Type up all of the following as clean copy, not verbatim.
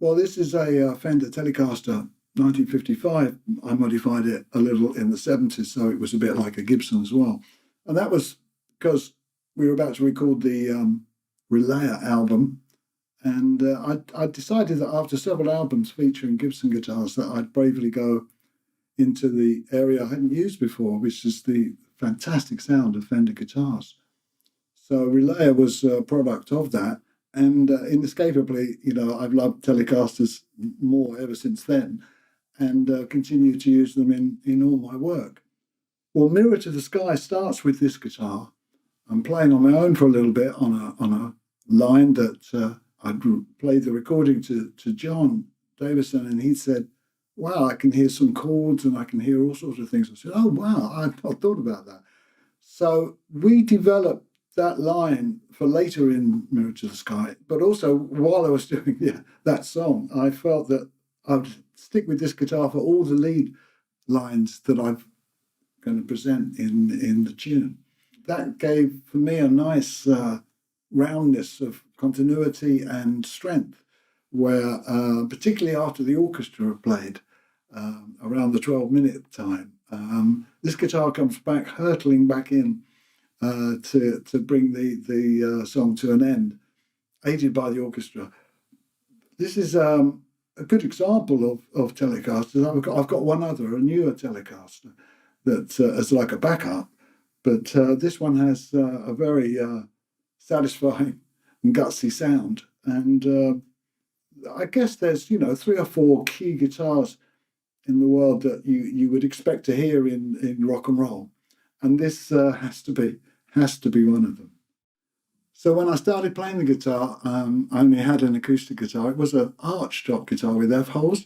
Well, this is a Fender Telecaster 1955. I modified it a little in the 70s, so it was a bit like a Gibson as well. And that was because we were about to record the Relayer album. And I decided that after several albums featuring Gibson guitars, that I'd bravely go into the area I hadn't used before, which is the fantastic sound of Fender guitars. So Relayer was a product of that. And inescapably, I've loved Telecasters more ever since then, and continue to use them in all my work. Well, Mirror to the Sky starts with this guitar. I'm playing on my own for a little bit on a line that I'd played the recording to John Davison, and he said, "Wow, I can hear some chords and I can hear all sorts of things." I said, "Oh, wow, I've not thought about that." So we developed that line for later in Mirror to the Sky, but also while I was doing that song, I felt that I'd stick with this guitar for all the lead lines that I'm going to present in the tune. That gave for me a nice roundness of continuity and strength, where particularly after the orchestra have played around the 12-minute time, this guitar comes back, hurtling back in to bring the song to an end, aided by the orchestra. This is a good example of Telecasters. I've got one other, a newer Telecaster, that as like a backup, but this one has a very satisfying and gutsy sound. And I guess there's 3 or 4 key guitars in the world that you would expect to hear in rock and roll, and this has to be one of them. So when I started playing the guitar, I only had an acoustic guitar. It was an arch top guitar with F holes,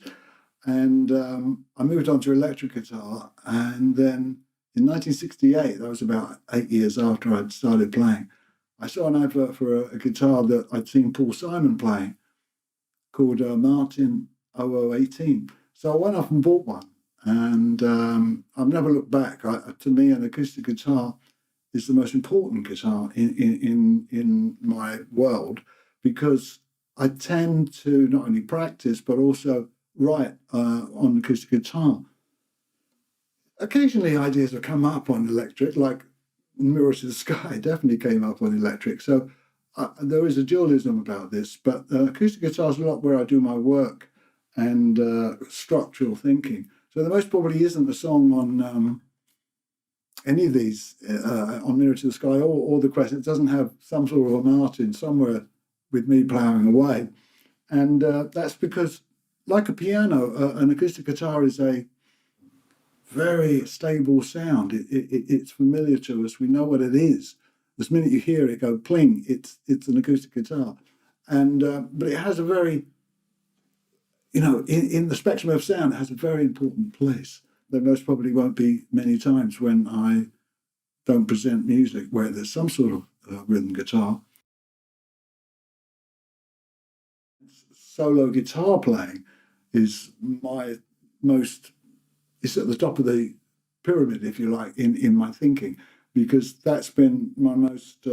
and I moved on to electric guitar. And then in 1968, that was about 8 years after I'd started playing, I saw an advert for a guitar that I'd seen Paul Simon playing called Martin 0018. So I went off and bought one, and I've never looked back. To me, an acoustic guitar is the most important guitar in my world, because I tend to not only practice but also write on acoustic guitar. Occasionally ideas have come up on electric, like Mirror to the Sky definitely came up on electric. So there is a dualism about this, but acoustic guitar is a lot where I do my work and structural thinking. So there most probably isn't a song on any of these on Mirror to the Sky or the Quest. It doesn't have some sort of a Martin somewhere with me ploughing away. And that's because, like a piano, an acoustic guitar is a very stable sound. It's familiar to us. We know what it is. The minute you hear it go pling, it's an acoustic guitar. And but it has a very, in the spectrum of sound, it has a very important place. There most probably won't be many times when I don't present music where there's some sort of rhythm guitar. Solo guitar playing is it's at the top of the pyramid, if you like, in my thinking, because that's been my most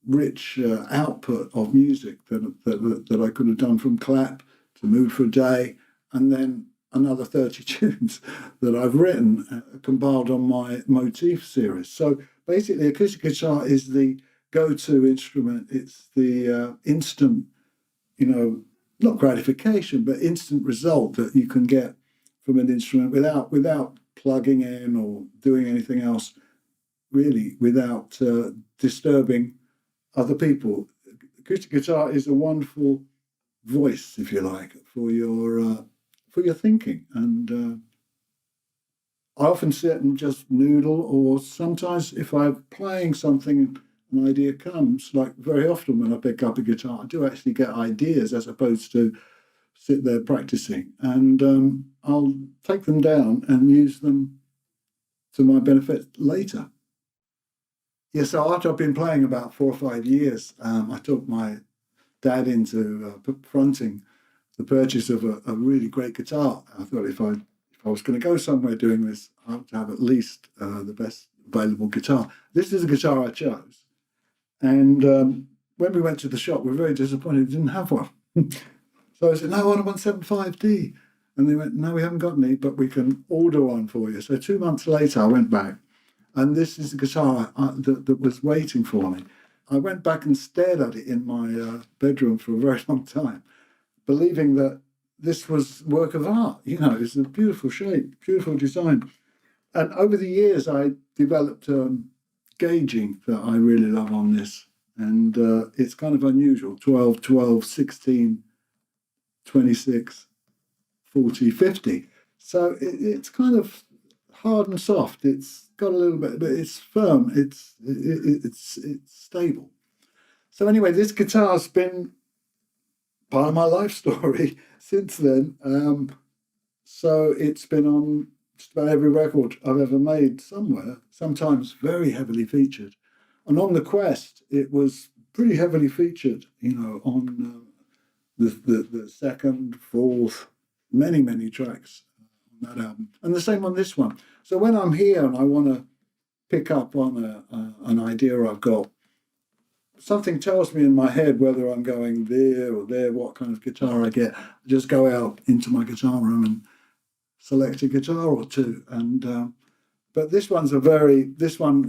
rich output of music that I could have done, from Clap to Mood for a Day, and then another 30 tunes that I've written, compiled on my Motif series. So basically, acoustic guitar is the go-to instrument. It's the instant, not gratification, but instant result that you can get from an instrument without plugging in or doing anything else, really, without disturbing other people. Acoustic guitar is a wonderful voice, if you like, for your thinking. And I often sit and just noodle, or sometimes if I'm playing something, an idea comes. Like very often when I pick up a guitar, I do actually get ideas as opposed to sit there practicing, and I'll take them down and use them to my benefit later. Yeah, so after I've been playing about 4 or 5 years, I took my dad into fronting the purchase of a really great guitar. I thought if I was going to go somewhere doing this, I have to have at least the best available guitar. This is a guitar I chose, and when we went to the shop, we were very disappointed we didn't have one. So I said, no, I want a 175D. And they went, no, we haven't got any, but we can order one for you. So 2 months later, I went back, and this is the guitar that was waiting for me. I went back and stared at it in my bedroom for a very long time, believing that this was work of art. You know, it's a beautiful shape, beautiful design. And over the years, I developed gauging that I really love on this. And it's kind of unusual: 12, 12, 16, 26, 40, 50. So it's kind of hard and soft. It's got a little bit, but it's firm. It's stable. So anyway, this guitar's been part of my life story since then. So it's been on just about every record I've ever made somewhere, sometimes very heavily featured. And on the Quest, it was pretty heavily featured, you know, on the second, fourth, many tracks on that album. And the same on this one. So when I'm here and I want to pick up on an idea I've got, something tells me in my head whether I'm going there or there, what kind of guitar I get. I just go out into my guitar room and select a guitar or two. And but this one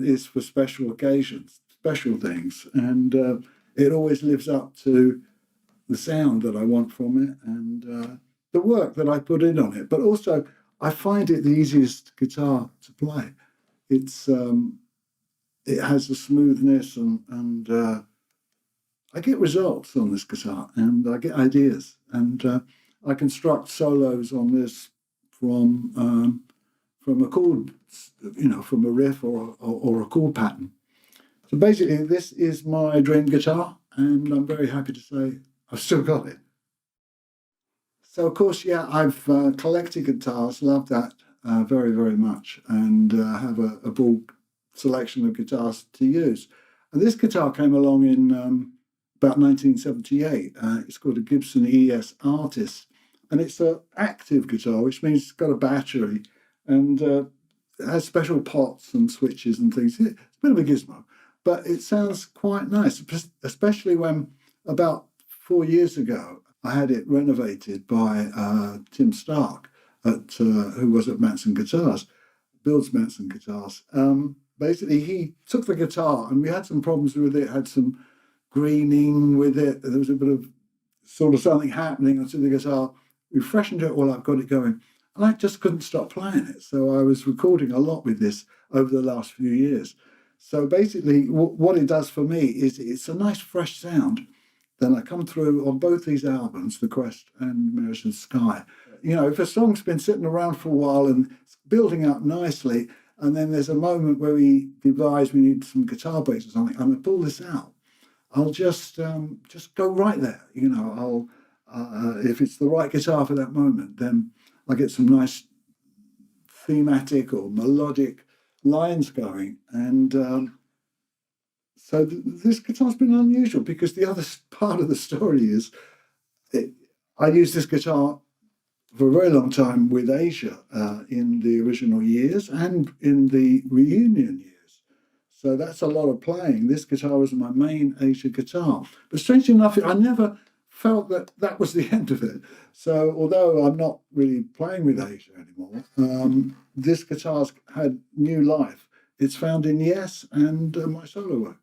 is for special occasions, special things, and it always lives up to the sound that I want from it and the work that I put in on it. But also, I find it the easiest guitar to play. It has a smoothness and I get results on this guitar and I get ideas and I construct solos on this from a chord, you know, from a riff or a chord pattern. So basically, this is my dream guitar, and I'm very happy to say I've still got it. So of course, yeah, I've collected guitars, love that very much, and have a broad selection of guitars to use. And this guitar came along in about 1978. It's called a Gibson ES Artist, and it's an active guitar, which means it's got a battery and it has special pots and switches and things. It's a bit of a gizmo, but it sounds quite nice, especially when about 4 years ago I had it renovated by Tim Stark, who was at Manson Guitars, builds Manson Guitars. Basically, he took the guitar and we had some problems with it, had some greening with it. There was a bit of sort of something happening to the guitar. We freshened it all up, got it going, and I just couldn't stop playing it. So I was recording a lot with this over the last few years. So basically, what it does for me is it's a nice fresh sound. Then I come through on both these albums, The Quest and Mirrors of Sky. You know, if a song's been sitting around for a while and it's building up nicely, and then there's a moment where we devise we need some guitar bass or something, and I pull this out, I'll just go right there. You know, if it's the right guitar for that moment, then I get some nice thematic or melodic lines going. And so this guitar's been unusual because the other part of the story is I used this guitar for a very long time with Asia in the original years and in the reunion years. So that's a lot of playing. This guitar was my main Asia guitar. But strangely enough, I never felt that that was the end of it. So although I'm not really playing with Asia anymore, this guitar's had new life. It's found in Yes and my solo work.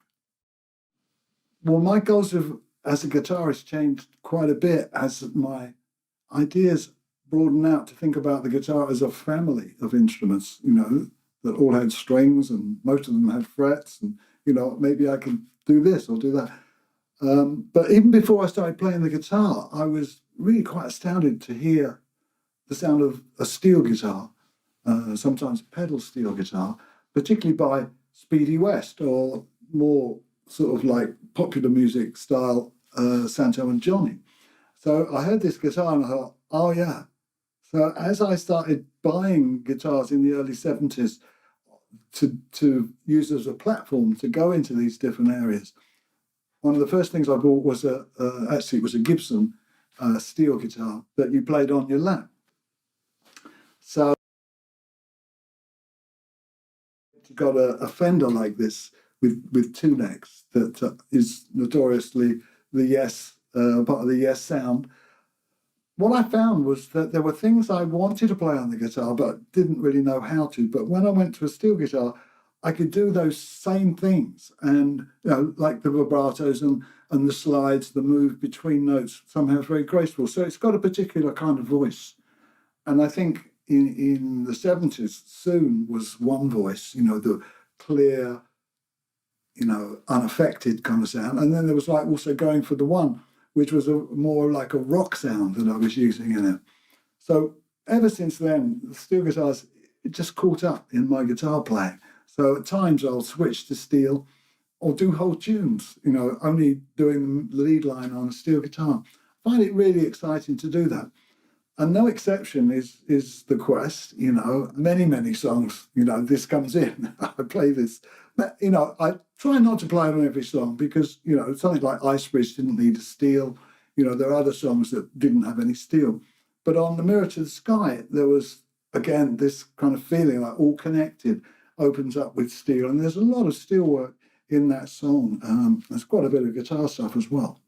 Well, my goals as a guitarist changed quite a bit as my ideas broaden out to think about the guitar as a family of instruments, you know, that all had strings and most of them had frets and, you know, maybe I can do this or do that. But even before I started playing the guitar, I was really quite astounded to hear the sound of a steel guitar, sometimes pedal steel guitar, particularly by Speedy West or more sort of like popular music style Santo and Johnny. So I heard this guitar and I thought, oh yeah. So as I started buying guitars in the early 70s to use as a platform to go into these different areas, one of the first things I bought was actually it was a Gibson steel guitar that you played on your lap. So you got a Fender like this with two necks that is notoriously the Yes part of the Yes sound. what I found was that there were things I wanted to play on the guitar, but didn't really know how to. But when I went to a steel guitar, I could do those same things, and like the vibratos and the slides, the move between notes, somehow it's very graceful. So it's got a particular kind of voice. And I think in the 70s, soon was one voice, the clear, unaffected kind of sound. And then there was like also going for the one, which was more like a rock sound that I was using in it. So ever since then, the steel guitars, it just caught up in my guitar playing. So at times I'll switch to steel or do whole tunes, only doing the lead line on a steel guitar. I find it really exciting to do that. And no exception is the Quest, many songs, this comes in, I play this. But, I try not to play it on every song because, something like Ice Bridge didn't need a steel. There are other songs that didn't have any steel. But on The Mirror to the Sky, there was, again, this kind of feeling like all connected opens up with steel. And there's a lot of steel work in that song. There's quite a bit of guitar stuff as well.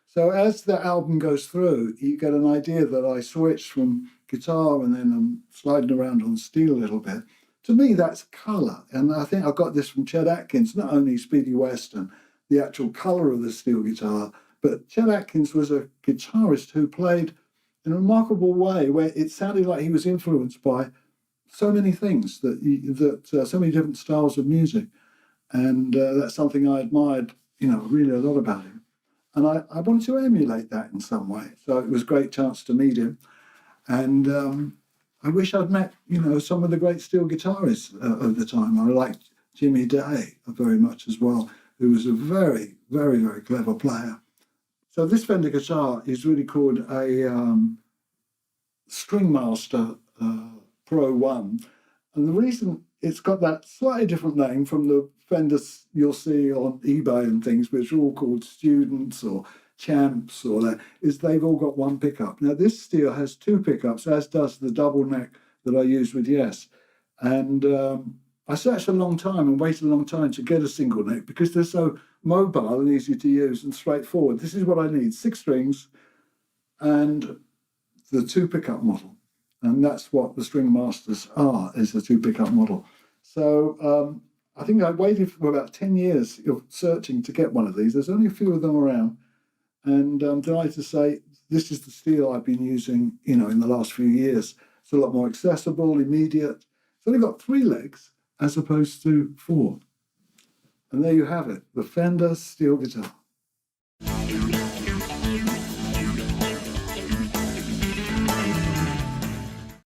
So as the album goes through, you get an idea that I switched from guitar and then I'm sliding around on steel a little bit. To me, that's colour. And I think I got this from Chet Atkins, not only Speedy West and the actual colour of the steel guitar, but Chet Atkins was a guitarist who played in a remarkable way where it sounded like he was influenced by so many things, so many different styles of music. And that's something I admired, really a lot about him. And I wanted to emulate that in some way. So it was a great chance to meet him. And I wish I'd met, some of the great steel guitarists of the time. I liked Jimmy Day very much as well, who was a very, very, very clever player. So this Fender guitar is really called a String Master Pro 1. And the reason it's got that slightly different name from the Fenders you'll see on eBay and things, which are all called Students or Champs or that, is they've all got one pickup. Now this steel has two pickups, as does the double neck that I use with Yes. And I searched a long time and waited a long time to get a single neck because they're so mobile and easy to use and straightforward. This is what I need: 6 strings and the 2 pickup model. And that's what the String Masters are, is the 2 pickup model. So I think I waited for about 10 years of searching to get one of these. There's only a few of them around. And I'm delighted to say this is the steel I've been using, in the last few years. It's a lot more accessible, immediate. It's only got 3 legs as opposed to 4. And there you have it, the Fender steel guitar.